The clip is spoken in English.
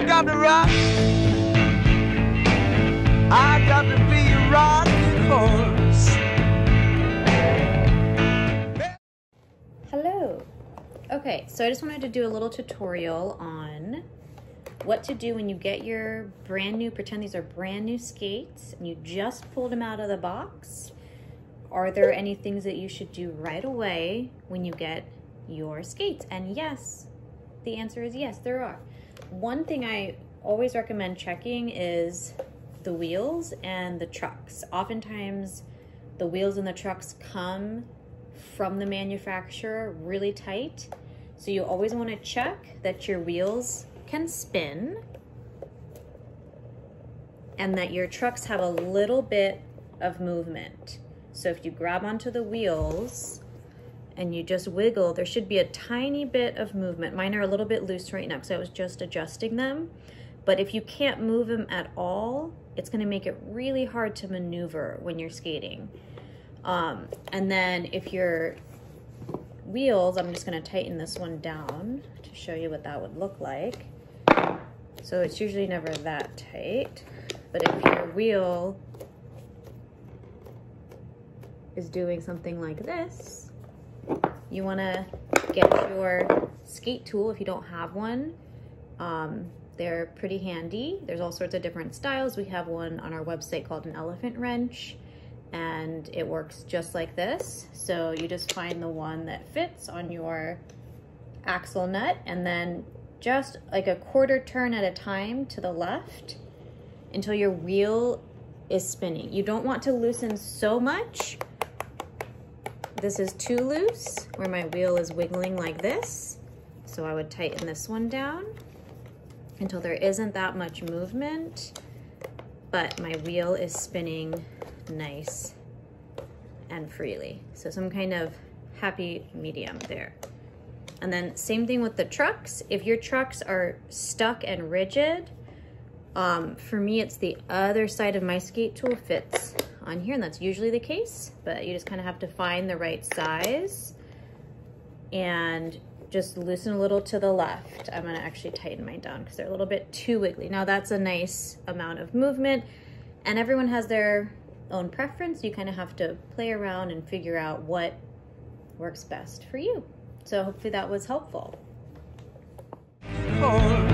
You got to rock. I got to be a rocking horse. Hello. Okay, so I just wanted to do a little tutorial on what to do when you get your brand new, pretend these are brand new skates and you just pulled them out of the box. Are there any things that you should do right away when you get your skates? And yes, the answer is yes, there are. One thing I always recommend checking is the wheels and the trucks. Oftentimes the wheels and the trucks come from the manufacturer really tight. So you always want to check that your wheels can spin and that your trucks have a little bit of movement. So if you grab onto the wheels and you just wiggle, there should be a tiny bit of movement. Mine are a little bit loose right now because I was just adjusting them. But if you can't move them at all, it's going to make it really hard to maneuver when you're skating. And then if your wheels, I'm just going to tighten this one down to show you what that would look like. So it's usually never that tight, but if your wheel is doing something like this, you want to get your skate tool if you don't have one. They're pretty handy. There's all sorts of different styles. We have one on our website called an elephant wrench, and it works just like this. So you just find the one that fits on your axle nut and then just like a quarter turn at a time to the left until your wheel is spinning. You don't want to loosen so much. This is too loose where my wheel is wiggling like this. So I would tighten this one down until there isn't that much movement, but my wheel is spinning nice and freely. So some kind of happy medium there. And then same thing with the trucks. If your trucks are stuck and rigid, for me, it's the other side of my skate tool fits on here, and that's usually the case, but you just kind of have to find the right size and just loosen a little to the left. I'm gonna actually tighten mine down because they're a little bit too wiggly. Now that's a nice amount of movement, and everyone has their own preference. You kind of have to play around and figure out what works best for you. So hopefully that was helpful. Horse.